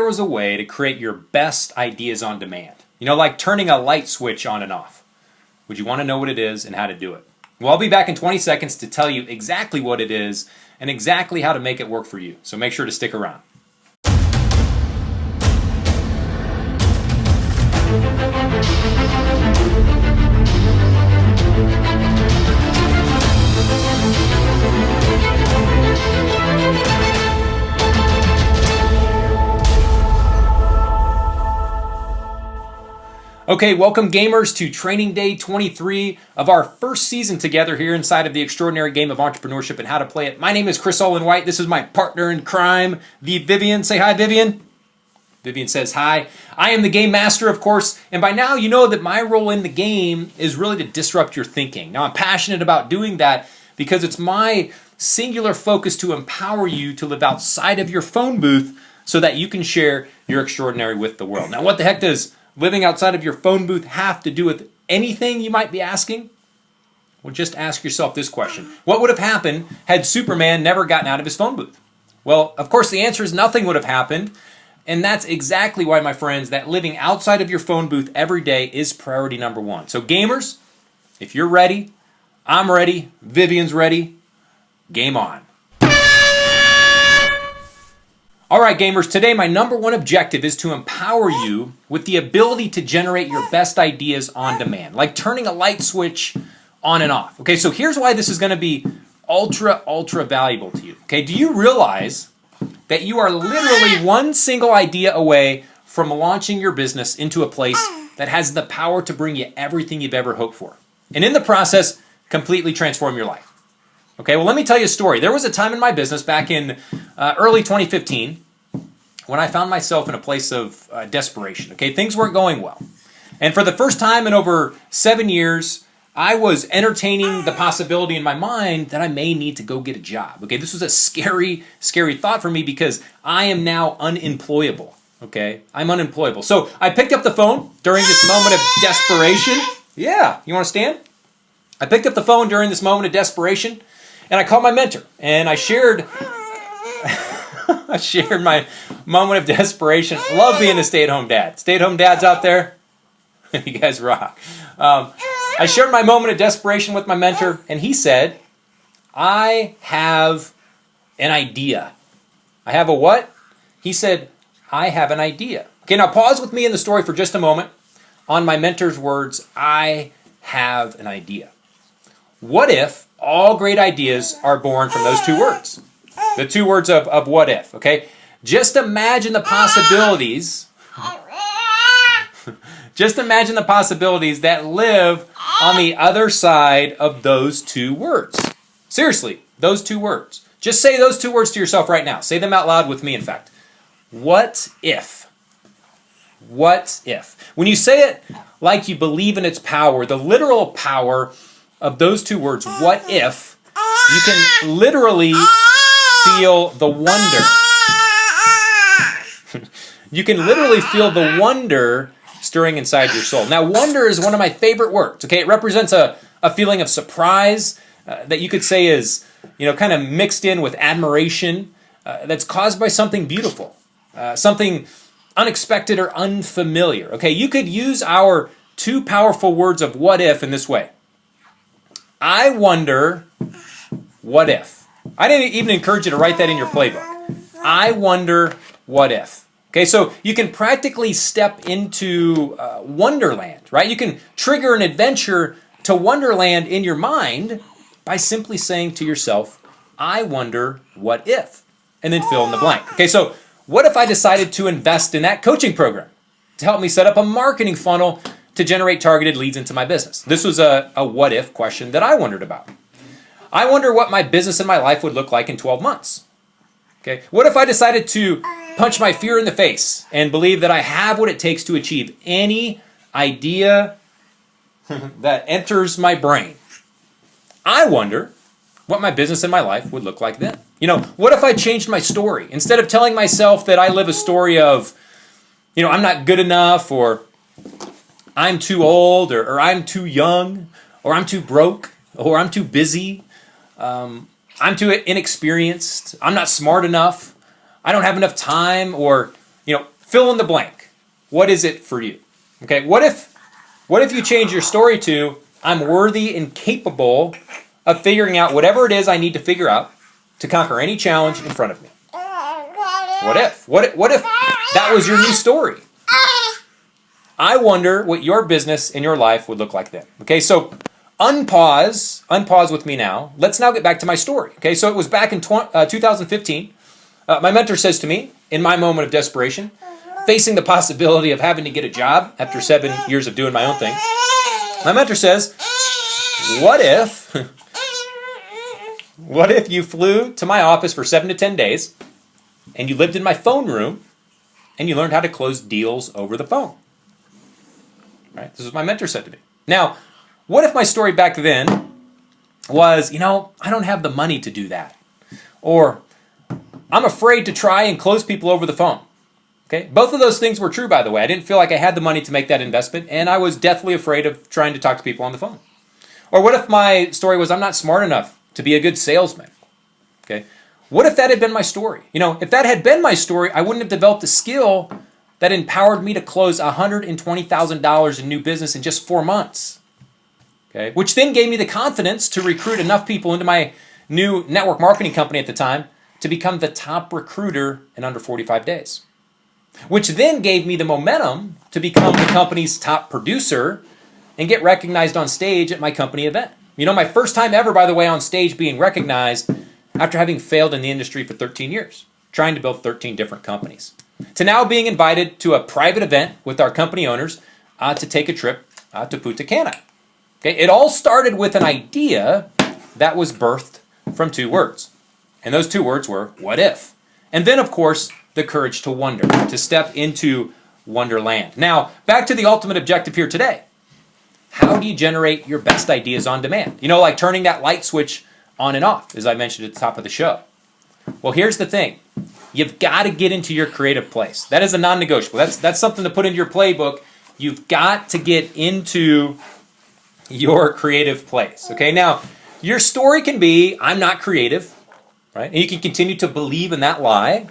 there was a way to create your best ideas on demand, like turning a light switch on and off, would you want to know what it is and how to do it? Well, I'll be back in 20 seconds to tell you exactly what it is and exactly how to make it work for you. So make sure to stick around. Okay, welcome gamers to training day 23 of our first season together here inside of the extraordinary game of entrepreneurship and how to play it. My name is Chris Olin White. This is my partner in crime, the Vivian. Say hi, Vivian. Vivian says hi. I am the game master, of course, and by now you know that my role in the game is really to disrupt your thinking. Now, I'm passionate about doing that because it's my singular focus to empower you to live outside of your phone booth so that you can share your extraordinary with the world. Now, what the heck does living outside of your phone booth have to do with anything, you might be asking? Well, just ask yourself this question. What would have happened had Superman never gotten out of his phone booth? Well, of course, the answer is nothing would have happened. And that's exactly why, my friends, that living outside of your phone booth every day is priority number one. So gamers, if you're ready, I'm ready, Vivian's ready, game on. All right, gamers, today my number one objective is to empower you with the ability to generate your best ideas on demand, like turning a light switch on and off. Okay, so here's why this is going to be ultra valuable to you. Okay, do you realize that you are literally one single idea away from launching your business into a place that has the power to bring you everything you've ever hoped for, and in the process, completely transform your life? Okay, well, let me tell you a story. There was a time in my business back in early 2015 when I found myself in a place of desperation. Okay, things weren't going well. And for the first time in over 7 years, I was entertaining the possibility in my mind that I may need to go get a job. Okay, this was a scary thought for me because I am now unemployable. Okay, I'm unemployable. So I picked up the phone during this moment of desperation. Yeah, you want to stand? I picked up the phone during this moment of desperation, and I called my mentor, and I shared my moment of desperation. Love being a stay-at-home dad. Stay-at-home dads out there, you guys rock. I shared my moment of desperation with my mentor, and he said, I have an idea. I have a what? He said, I have an idea. Okay, now pause with me in the story for just a moment. On my mentor's words, I have an idea. What if all great ideas are born from those two words? The two words of what if, okay? Just imagine the possibilities. Just imagine the possibilities that live on the other side of those two words. Seriously, those two words. Just say those two words to yourself right now. Say them out loud with me, in fact. What if? What if? When you say it like you believe in its power, the literal power of those two words, what if, you can literally feel the wonder. You can literally feel the wonder stirring inside your soul. Now, wonder is one of my favorite words. Okay, it represents a feeling of surprise that you could say is, kind of mixed in with admiration that's caused by something beautiful, something unexpected or unfamiliar. Okay, you could use our two powerful words of what if in this way. I wonder what if. I didn't even encourage you to write that in your playbook. I wonder what if. Okay, so you can practically step into Wonderland, right? You can trigger an adventure to Wonderland in your mind by simply saying to yourself, I wonder what if, and then fill in the blank. Okay, so what if I decided to invest in that coaching program to help me set up a marketing funnel to generate targeted leads into my business? This was a what if question that I wondered about. I wonder what my business and my life would look like in 12 months. Okay, what if I decided to punch my fear in the face and believe that I have what it takes to achieve any idea that enters my brain? I wonder what my business and my life would look like then. What if I changed my story? Instead of telling myself that I live a story of, I'm not good enough, or I'm too old, or I'm too young, or I'm too broke, or I'm too busy, I'm too inexperienced, I'm not smart enough, I don't have enough time, or, fill in the blank. What is it for you? Okay, what if you change your story to, I'm worthy and capable of figuring out whatever it is I need to figure out to conquer any challenge in front of me? What if? What if that was your new story? I wonder what your business and your life would look like then. Okay, so unpause with me now. Let's now get back to my story. Okay, so it was back in 2015. My mentor says to me, in my moment of desperation, facing the possibility of having to get a job after 7 years of doing my own thing, my mentor says, what if you flew to my office for 7 to 10 days and you lived in my phone room and you learned how to close deals over the phone? Right? This is what my mentor said to me. Now, what if my story back then was, I don't have the money to do that. Or I'm afraid to try and close people over the phone. Okay? Both of those things were true, by the way. I didn't feel like I had the money to make that investment, and I was deathly afraid of trying to talk to people on the phone. Or what if my story was, I'm not smart enough to be a good salesman? Okay? What if that had been my story? If that had been my story, I wouldn't have developed a skill that empowered me to close $120,000 in new business in just 4 months. Okay? Which then gave me the confidence to recruit enough people into my new network marketing company at the time to become the top recruiter in under 45 days. Which then gave me the momentum to become the company's top producer and get recognized on stage at my company event. My first time ever, by the way, on stage being recognized after having failed in the industry for 13 years, trying to build 13 different companies. To now being invited to a private event with our company owners to take a trip to Punta Cana. Okay, it all started with an idea that was birthed from 2 words. And those 2 words were, what if? And then, of course, the courage to wonder, to step into wonderland. Now, back to the ultimate objective here today. How do you generate your best ideas on demand? Like turning that light switch on and off, as I mentioned at the top of the show. Well, here's the thing. You've got to get into your creative place. That is a non-negotiable. That's something to put into your playbook. You've got to get into your creative place. Okay, now, your story can be, I'm not creative, right? And you can continue to believe in that lie.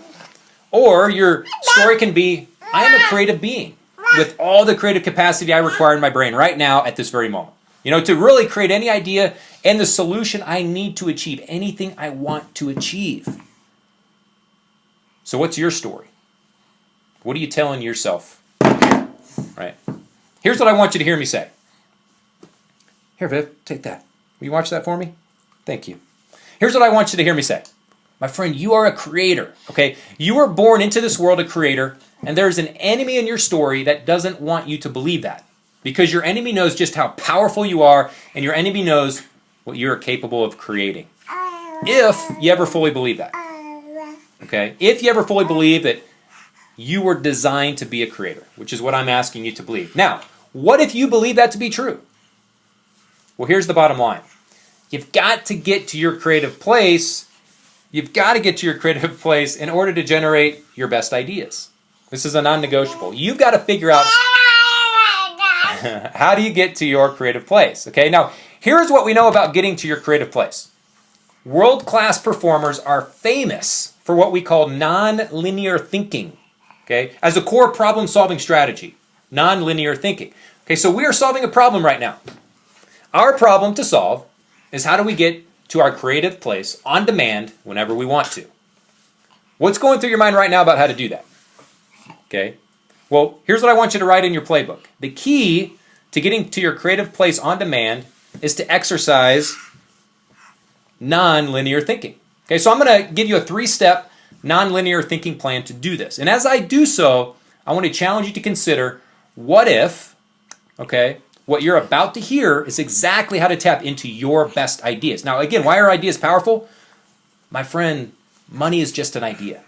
Or your story can be, I am a creative being with all the creative capacity I require in my brain right now at this very moment. To really create any idea and the solution I need to achieve anything I want to achieve. So what's your story? What are you telling yourself? Right? Here's what I want you to hear me say. Here, Viv, take that. Will you watch that for me? Thank you. Here's what I want you to hear me say. My friend, you are a creator, okay? You were born into this world a creator, and there's an enemy in your story that doesn't want you to believe that. Because your enemy knows just how powerful you are, and your enemy knows what you're capable of creating. If you ever fully believe that. Okay? If you ever fully believe that you were designed to be a creator, which is what I'm asking you to believe. Now, what if you believe that to be true? Well, here's the bottom line. You've got to get to your creative place. You've got to get to your creative place in order to generate your best ideas. This is a non-negotiable. You've got to figure out how do you get to your creative place. Okay, now here's what we know about getting to your creative place. World-class performers are famous for what we call non-linear thinking. Okay, as a core problem-solving strategy. Non-linear thinking. Okay, so we are solving a problem right now. Our problem to solve is how do we get to our creative place on demand whenever we want to. What's going through your mind right now about how to do that? Okay. Well, here's what I want you to write in your playbook. The key to getting to your creative place on demand is to exercise non-linear thinking. Okay, so I'm going to give you a 3-step non-linear thinking plan to do this. And as I do so, I want to challenge you to consider what if, okay, what you're about to hear is exactly how to tap into your best ideas. Now, again, why are ideas powerful? My friend, money is just an idea.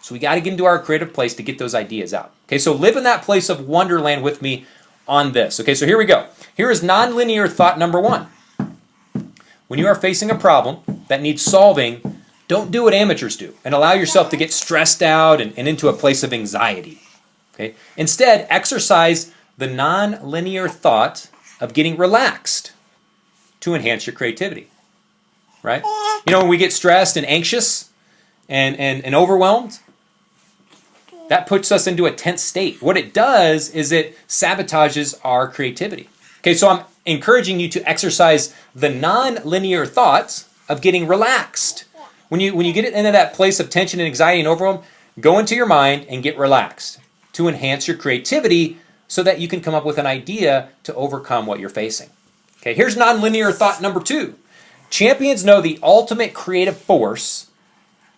So we got to get into our creative place to get those ideas out. Okay, so live in that place of wonderland with me on this. Okay, so here we go. Here is nonlinear thought number 1. When you are facing a problem that needs solving, don't do what amateurs do and allow yourself to get stressed out and into a place of anxiety. Okay? Instead, exercise the non-linear thought of getting relaxed to enhance your creativity. Right? When we get stressed and anxious and overwhelmed, that puts us into a tense state. What it does is it sabotages our creativity. Okay, so I'm encouraging you to exercise the non-linear thoughts of getting relaxed. When you get into that place of tension and anxiety and overwhelm, go into your mind and get relaxed to enhance your creativity so that you can come up with an idea to overcome what you're facing. Okay, here's non-linear thought number 2. Champions know the ultimate creative force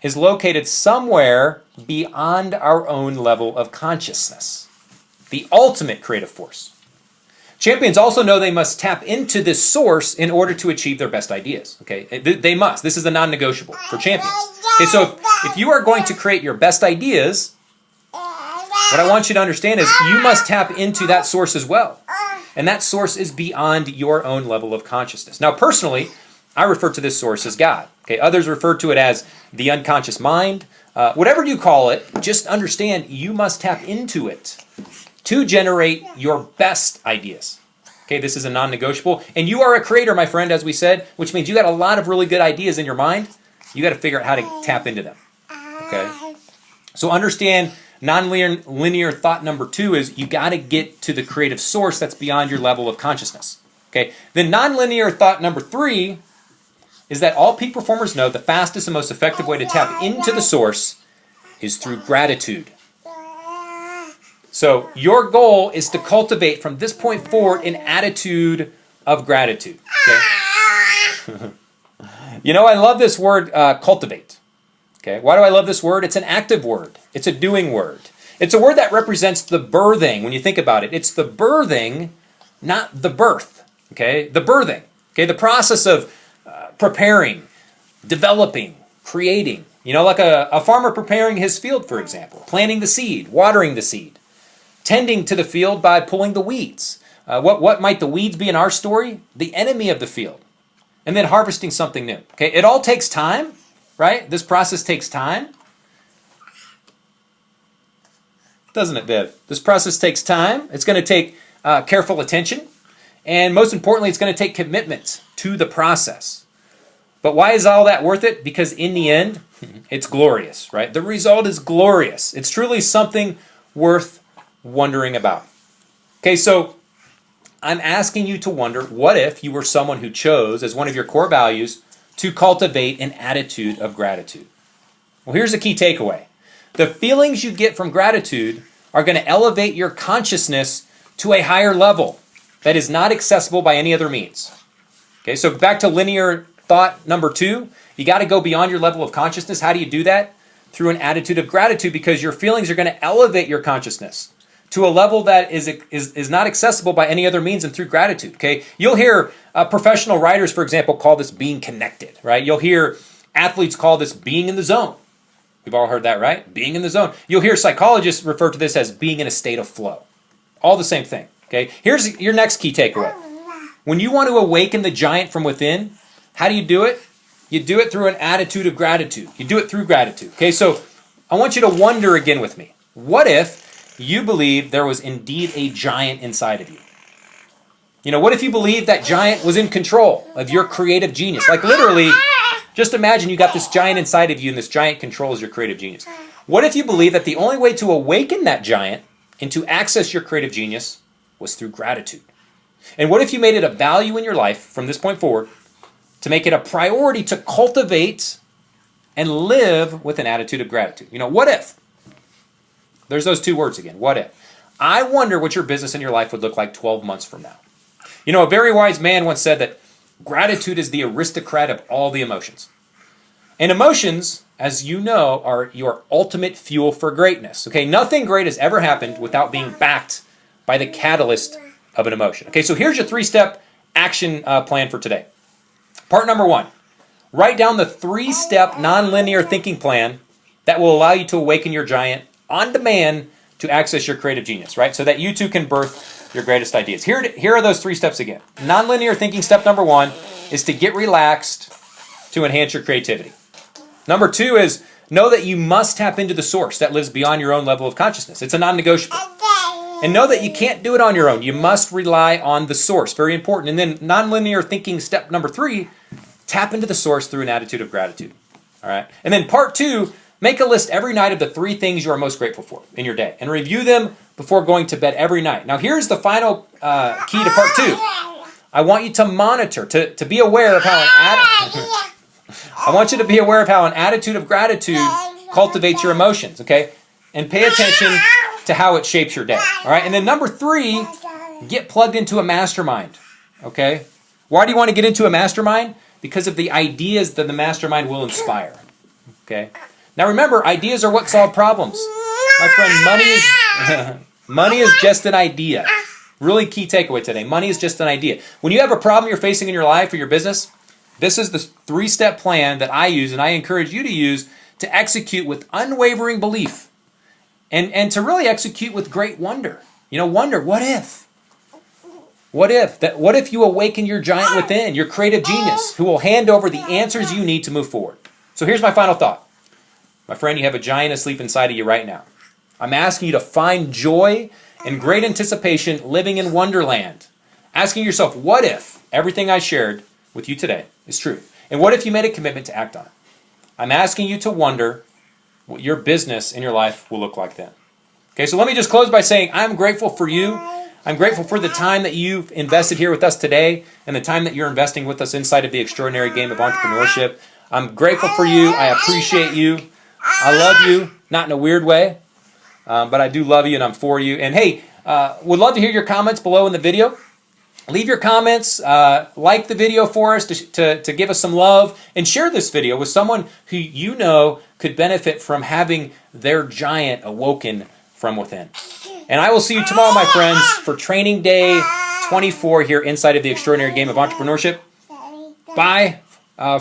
is located somewhere beyond our own level of consciousness. The ultimate creative force. Champions also know they must tap into this source in order to achieve their best ideas. Okay, they must. This is a non-negotiable for champions. Okay, so if you are going to create your best ideas, what I want you to understand is you must tap into that source as well. And that source is beyond your own level of consciousness. Now, personally, I refer to this source as God. Okay, others refer to it as the unconscious mind. Whatever you call it, just understand you must tap into it to generate your best ideas. Okay, this is a non-negotiable. And you are a creator, my friend, as we said, which means you got a lot of really good ideas in your mind. You got to figure out how to tap into them. Okay? So understand non-linear thought number 2 is you got to get to the creative source that's beyond your level of consciousness. Okay? Then non-linear thought number 3 is that all peak performers know the fastest and most effective way to tap into the source is through gratitude. So your goal is to cultivate from this point forward an attitude of gratitude. Okay? You know, I love this word cultivate. Okay, why do I love this word? It's an active word. It's a doing word. It's a word that represents the birthing. When you think about it, it's the birthing, not the birth. Okay, the birthing. Okay, the process of preparing, developing, creating. You know, like a farmer preparing his field, for example, planting the seed, watering the seed, tending to the field by pulling the weeds. What might the weeds be in our story? The enemy of the field. And then harvesting something new. Okay, it all takes time, right? This process takes time. Doesn't it, Viv? This process takes time. It's going to take careful attention. And most importantly, it's going to take commitment to the process. But why is all that worth it? Because in the end, it's glorious, right? The result is glorious. It's truly something worth wondering about. Okay, so I'm asking you to wonder, what if you were someone who chose as one of your core values to cultivate an attitude of gratitude? Well, here's the key takeaway. The feelings you get from gratitude are going to elevate your consciousness to a higher level that is not accessible by any other means. Okay, so back to linear thought number 2, you got to go beyond your level of consciousness. How do you do that? Through an attitude of gratitude, because your feelings are going to elevate your consciousness to a level that is not accessible by any other means and through gratitude. Okay, you'll hear professional writers, for example, call this being connected, right? You'll hear athletes call this being in the zone. We've all heard that, right? Being in the zone. You'll hear psychologists refer to this as being in a state of flow. All the same thing. Okay, here's your next key takeaway. When you want to awaken the giant from within, how do you do it? You do it through an attitude of gratitude. You do it through gratitude. Okay, so I want you to wonder again with me. What if you believe there was indeed a giant inside of you? You know, what if you believe that giant was in control of your creative genius? Like literally, just imagine you got this giant inside of you and this giant controls your creative genius. What if you believe that the only way to awaken that giant and to access your creative genius was through gratitude? And what if you made it a value in your life from this point forward to make it a priority to cultivate and live with an attitude of gratitude? You know, what if? There's those two words again, what if? I wonder what your business and your life would look like 12 months from now. You know, a very wise man once said that gratitude is the aristocrat of all the emotions. And emotions, as you know, are your ultimate fuel for greatness. Okay, nothing great has ever happened without being backed by the catalyst of an emotion. Okay, so here's your 3-step action plan for today. Part number 1, write down the 3-step nonlinear thinking plan that will allow you to awaken your giant on demand to access your creative genius, right? So that you too can birth your greatest ideas. Here are those 3 steps again. Nonlinear thinking step number 1 is to get relaxed to enhance your creativity. Number 2 is know that you must tap into the source that lives beyond your own level of consciousness. It's a non-negotiable. And know that you can't do it on your own. You must rely on the source. Very important. And then nonlinear thinking step number 3, tap into the source through an attitude of gratitude. All right. And then part 2, Make a list every night of the 3 things you are most grateful for in your day and review them before going to bed every night. Now, here's the final key to part 2. I want you to monitor, to be aware of how I want you to be aware of how an attitude of gratitude cultivates your emotions, okay? And pay attention to how it shapes your day, all right? And then number 3, get plugged into a mastermind, okay? Why do you want to get into a mastermind? Because of the ideas that the mastermind will inspire, okay? Now remember, ideas are what solve problems. My friend, money is just an idea. Really key takeaway today. Money is just an idea. When you have a problem you're facing in your life or your business, this is the 3-step plan that I use and I encourage you to use to execute with unwavering belief and to really execute with great wonder. Wonder, what if? What if you awaken your giant within, your creative genius, who will hand over the answers you need to move forward? So here's my final thought. My friend, you have a giant asleep inside of you right now. I'm asking you to find joy and great anticipation living in Wonderland. Asking yourself, what if everything I shared with you today is true? And what if you made a commitment to act on it? I'm asking you to wonder what your business and your life will look like then. Okay, so let me just close by saying I'm grateful for you. I'm grateful for the time that you've invested here with us today and the time that you're investing with us inside of the extraordinary game of entrepreneurship. I'm grateful for you. I appreciate you. I love you, not in a weird way, but I do love you and I'm for you. And hey, would love to hear your comments below in the video. Leave your comments, like the video for us to give us some love, and share this video with someone who you know could benefit from having their giant awoken from within. And I will see you tomorrow, my friends, for training day 24 here inside of the extraordinary game of entrepreneurship. Bye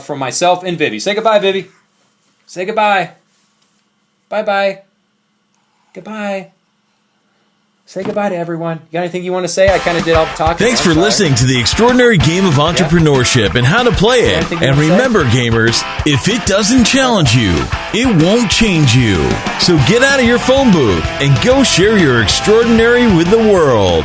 from myself and Vivi. Say goodbye, Vivi. Say goodbye. Bye-bye. Goodbye. Say goodbye to everyone. You got anything you want to say? I kind of did all the talking. Thanks for listening to the extraordinary game of entrepreneurship and how to play it. And remember, gamers, if it doesn't challenge you, it won't change you. So get out of your phone booth and go share your extraordinary with the world.